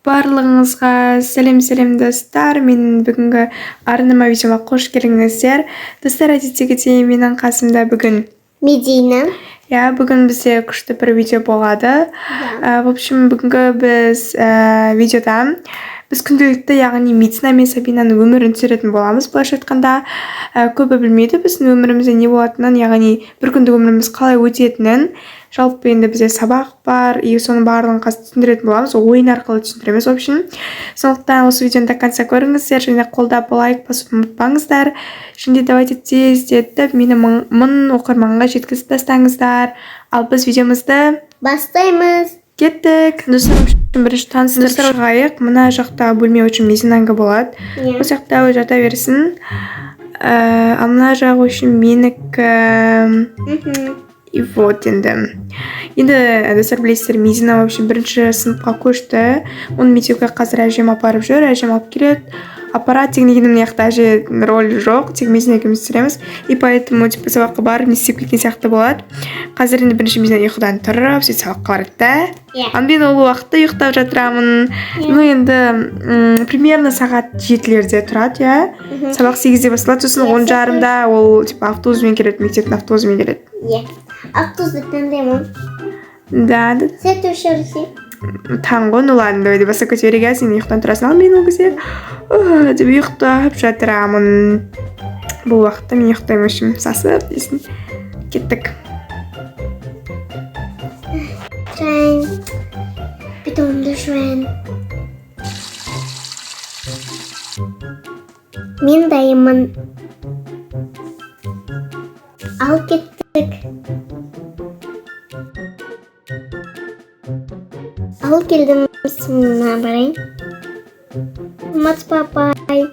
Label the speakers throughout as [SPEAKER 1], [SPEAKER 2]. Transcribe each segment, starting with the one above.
[SPEAKER 1] Барлығыңызға сәлем достар. Менің бүгінгі арнама видеома қош келдіңіздер. Достар, әдеттегідей менің қасымда бүгін
[SPEAKER 2] Медина.
[SPEAKER 1] бүгін бізде күшті бір видео болады. В общем, бүгінгі біз видеода біз күнделікті, яғни Медина мен Сабинаның өмірін түсіретін боламыз. Былайша айтқанда, көбі білмейді біздің өмірімізде не болатынын, яғни бір күндік өміріміз қалай өтетінін. Жалпы енді бізде сабақ бар, и соның барлығын түсіндіретін боламыз, ойын арқылы түсіндіреміз. В общем, сондықтан осы видеоны до конца көріңіздер, және қолдап лайк басуды ұмытпаңыздар. Şimdi давайте тездетіп мені 1000 оқырманға жеткізіп тастаңыздар. Ал біз видеомызды
[SPEAKER 2] бастаймыз.
[SPEAKER 1] Кеттік. Достар, бірінші таныстырып шығайық. Мына жақта бөлме үшін Мединанікі болады. Осы жақта жата берсін. Ал мына жақ үшін менікі. И вот енді достар, білесіздер, Медина вообще бірінші сыныпқа көшті. Оны мектепке қазір әжем апарып жүр, әжем алып келеді. Аппарат дегеннен яқта әже роль жоқ, тек Медина екеуміз түсіреміз. И поэтому сабаққа барып не істеп кеткен сияқты болады. Қазір енді бірінші Медина ұйқыдан тұрып, сөйтіп сабаққа барады да. Мен ол уақытта ұйықтап жатырамын. Енді примерно сағат 7-лерде тұрады, сабақ 8-де басталады, сосын 10:30-да ол автобуспен келеді, мектептің автобусымен келеді.
[SPEAKER 2] Автобусты таңдаймын.
[SPEAKER 1] Да.
[SPEAKER 2] Сәт өшірсе.
[SPEAKER 1] Таңғы, ну ладно, давай баса көтереге, сен ұйықтан тұрасың, ал мен ол кезде деп ұйықтап жатырамын. Бұл уақытта мен ұйықтаймын, үшін сасып дейсің. Кеттік.
[SPEAKER 2] Жайын. Бетонды жайын. Мен дайымын. Ал кеттік. Ал келдім сымына барайын. Мат папай.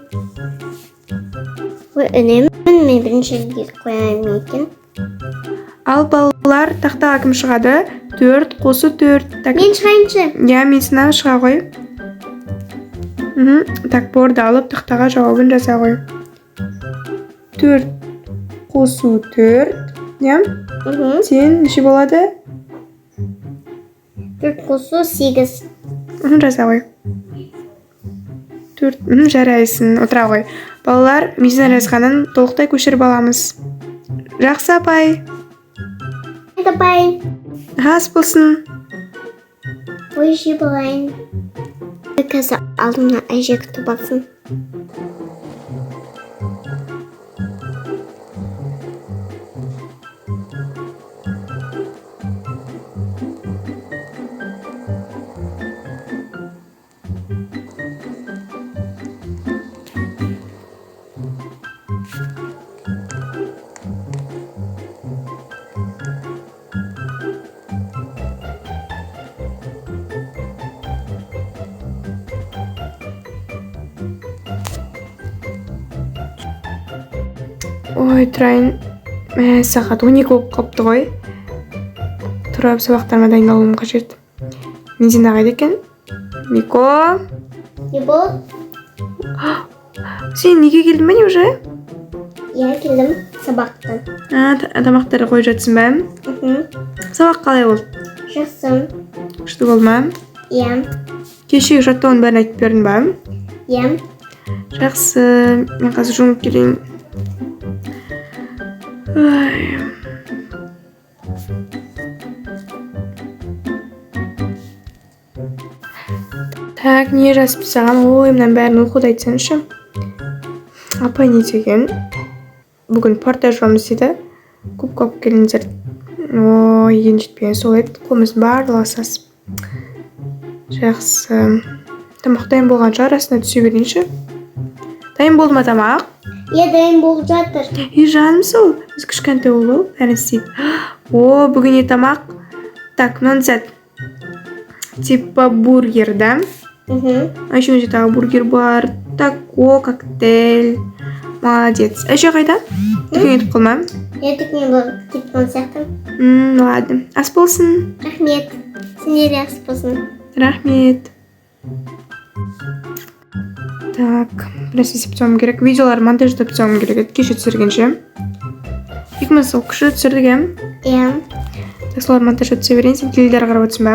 [SPEAKER 2] Ой, үнемін мен бірінші рет қоямын екен.
[SPEAKER 1] Ал балалар, тақтаға кім шығады? 4 қосы 4.
[SPEAKER 2] Мен шығайыншы.
[SPEAKER 1] Мен сынан шыға ғой. Так, борды алып тақтаға жауабын жаза ғой. 4 қосу 4. Сен неше болады?
[SPEAKER 2] 4 қосу 8.
[SPEAKER 1] Жаза ғой. 4. Жарайсың, отыра ғой. Балалар, Медина жазғанын толықтай көшіріп аламыз. Жақсы, апай.
[SPEAKER 2] Апай.
[SPEAKER 1] Ас болсын.
[SPEAKER 2] Ой, жеп алайын. Қазір алдымна әже күтіп алсын.
[SPEAKER 1] Ой, тұрайын. Сағат 12 болып қапты ғой. Тұрап сабақтарыма дайындалуым қажет. Медина қайда екен? Мико.
[SPEAKER 2] Не бол?
[SPEAKER 1] Сен неге келдің бе не уже?
[SPEAKER 2] Келдім сабақтан.
[SPEAKER 1] Тамақтары қойып жатсың ба? Сабақ қалай болды?
[SPEAKER 2] Жақсы.
[SPEAKER 1] Күшті болды ма? Кешегі жаттауын бәрін айтып бердің ба? Жақсы. Мен қазір жуынып келейін. Так, не жазып саған? Ой, мынан бәрін оқуды айтсаңшы. Апай не деген? Бүгін портаж жуамыз дейді. Көп келіңіздер. Ой, ен жетпеген сол еді. Қолымыздың барлығы сасып. Жақсы. Тамақ дайын болған шығар, астына түсе берейінші. Дайын болды ма тамақ?
[SPEAKER 2] Дайын болып жатыр.
[SPEAKER 1] Жаным сол. Біз кішкентай ол бәрін істейді. Бүгін не тамақ? Так, мынаны сәт. Типа бургер, да? А еще мына тағы бургер бар. Тако, коктейль. Молодец. Әже қайда? Дүкен етіп қалма.
[SPEAKER 2] Дүкен болып кеткен сияқты.
[SPEAKER 1] Ладно. Ас болсын.
[SPEAKER 2] Рахмет. Сендер ас болсын.
[SPEAKER 1] Рахмет. Так, біраз есеп түсуім керек. Видеолар монтаждап түсуім керек. Кеше түсіргенше. Екіміз сол күші түсірдік,
[SPEAKER 2] Так,
[SPEAKER 1] солар монтаждап түсе берейін. Сен теледидар қарап отырсың ба?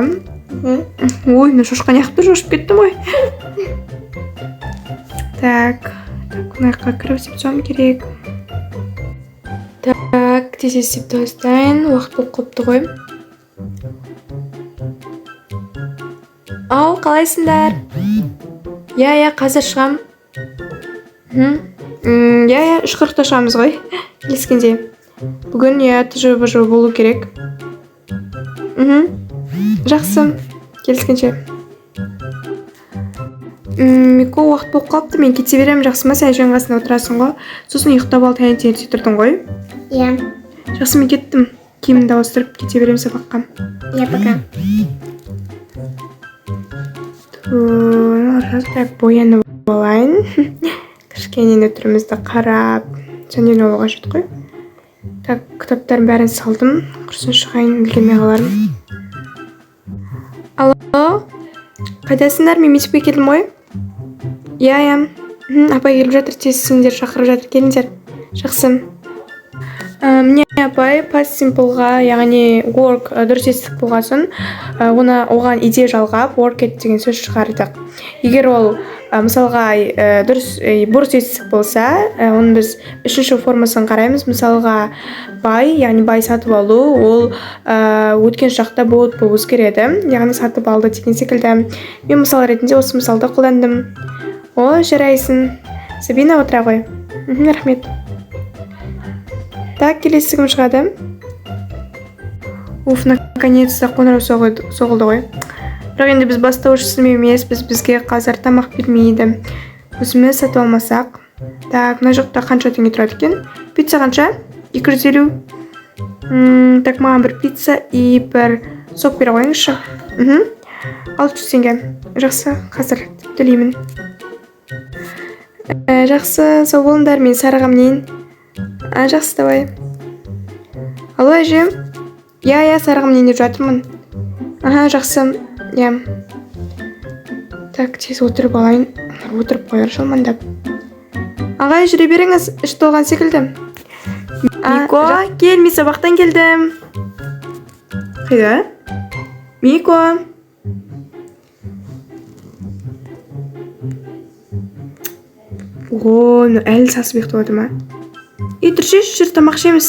[SPEAKER 1] Ой, мен шошқан яқты шошып кеттім ғой. Так, мына жаққа кіріп істеп тастауым керек. Так, тез істеп тастайын. Уақыт болып қалыпты ғой. Ау, қалайсыңдар? Я, қазір шығам. Я, 3:40-та шығамыз ғой. Келіскенде. Бүгін ТЖВ болу керек. Жақсы. Келіскенше. Мико, уақыт болып қалыпты, мен кете беремін, жақсы ма? Сен жаңғасында отырасың ғой. Сосын ұйықтап ал, таңертең тұрдың ғой.
[SPEAKER 2] Иә.
[SPEAKER 1] Жақсы, мен кеттім. Киімімді ауыстырып кете беремін сабаққа.
[SPEAKER 2] Иә, пока.
[SPEAKER 1] Так, боянып алайын. Кішкене түрімізді қарап, және олуға жет қой. Так, кітаптарын бәрін салдым. Құрсын шығайын, үлгермей қаларым. Алло, қайдасыңдар? Мен мектепке келдім ғой. Я. Апай келіп жатыр, тез сендер шақырып жатыр, келіңдер. Жақсы. Міне апай, past simpleға, яғни work дұрыс естіп болған соң, оған идея жалғап worked деген сөз шығардық. Егер ол мысалға бұрыс естіп болса, оны біз үшінші формасын қараймыз. Мысалға buy, яғни buy сатып алу, ол өткен шақта bought болып өзгереді, яғни сатып алды деген секілді. Мен мысал ретінде осы мысалды қолдандым. О, жарайсың. Сабина, отыра ғой. Рахмет. Так, келесі кім шығады? Наконец-то қоңырау соғылды ғой. Бірақ енді біз бастауыш сілме емес, бізге қазір тамақ бермейді. Өзіміз сатып алмасақ. Так, мына жақта қанша теңге тұрады екен? Пицца қанша? 250. Так, маған бір пицца и бір сок бере қойыңызшы. 600 теңге. Жақсы, қазір төлеймін. Жақсы, сау болыңдар, мен сарығамнен. Жақсы, давай. Алло, әжем? Я, сарығамнен деп жатырмын. Жақсы. Я. Так, тез отырып алайын. Отырып қойыр шалмандап. Ағай, жүре беріңіз, іш толған секілді. Мико, кел, мен сабақтан келдім. Қайда? Мико. О, әлі сасып ұйықтап отыр ма? Тұршы, жүр, тамақ ішеміз.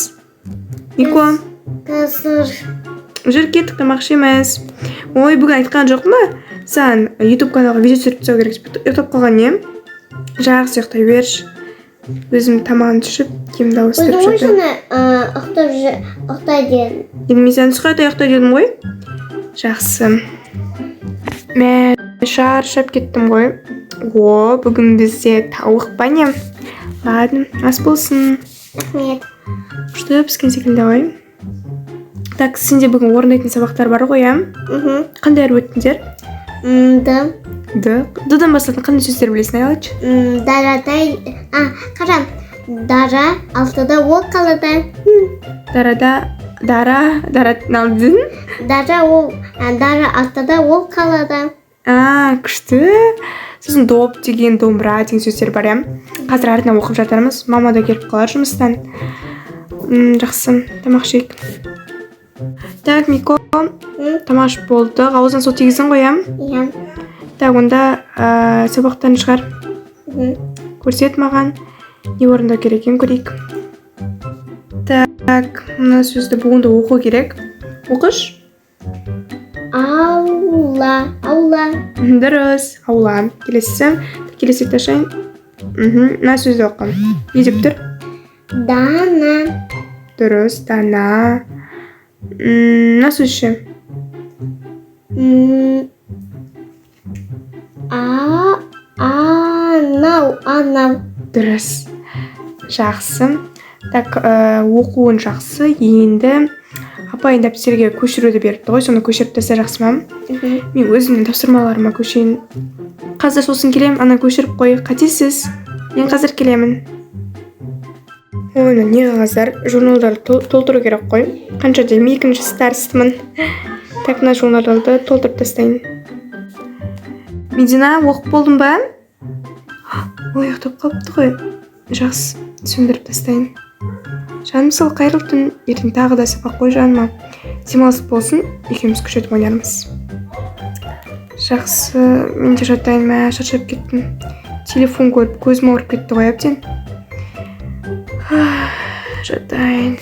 [SPEAKER 1] Мико.
[SPEAKER 2] Қазір.
[SPEAKER 1] Жүр, кеттік, тамақ ішеміз. Ой, бүгін айтқан жоқ ма? Сен YouTube каналға видео түсіріп тастау керек. Ұйықтап қалған не? Жақсы, ұйықтай берші. Өзім тамағын түсіп, киімді ауыстырып жатыр.
[SPEAKER 2] Ұйықтай дедім.
[SPEAKER 1] Енді мен сен сұқайта ұйықтай дедім ғой. Жақсы. Мен шаршап кеттім ғой. О, бүгін бізде тауық па не? Ладно, ас болсын.
[SPEAKER 2] Рахмет.
[SPEAKER 1] Күшті піскен секілді ғой. Так, сенде бүгін орындайтын сабақтар бар ғой, иә? Қандай өттіңдер? Д-дан бастатын қандай сөздер білесің, айлач?
[SPEAKER 2] Қарам. Дара, алтыда ол қалады.
[SPEAKER 1] Дара, налдың?
[SPEAKER 2] Дара, алтыда ол қалады.
[SPEAKER 1] Күшті. Сосын доп деген, домбыра деген сөздер бар, иә? Қазір артынан оқып жатармыз. Мама да келіп қалар жұмыстан. Жақсы, тамақ жейік. Так, Мико, тамақ ішіп болды. Ауыздан су тигіздің ғой,
[SPEAKER 2] иә?
[SPEAKER 1] Так, онда сабақтан шығар. Көрсет маған. Не орындау керек екен, көрейік. Так, мына сөзді бүгінді оқу керек. Оқыш.
[SPEAKER 2] Аула.
[SPEAKER 1] Дұрыс, аула. Келесі ташайын. Мына сөзді оқым. Не деп тұр?
[SPEAKER 2] Дана.
[SPEAKER 1] Дұрыс, дана. Мына сөзші?
[SPEAKER 2] Анау.
[SPEAKER 1] Дұрыс. Жақсы. Так, оқуын жақсы. Енді апайын дәптерге көшіруді беріпті ғой, соны көшіріп тастаса жақсы ма? Мен өзімнің тапсырмаларыма көшейін. Қазір сосын келем, ана көшіріп қой. Қатесіз. Мен қазір келемін. Оны не қағаздар, журналдарды толтыру керек қой. Қанша дейм, 2-ші старстымын. Так, мына журналдарды толтырып тастайын. Медина, оқып болдың ба? Ой, ұйықтап қалыпты ғой. Жақсы, сөндіріп тастайын. Жаным сал, қайырлы түн. Ертең тағы да сабақ қой жаныма. Демалыс болсын, екеуміз күшетіп ойнармыз. Жақсы, мен де жатайын, мә шаршап кеттім. Телефон көріп көзім ауырып кетті ғой әбден. Жатайын.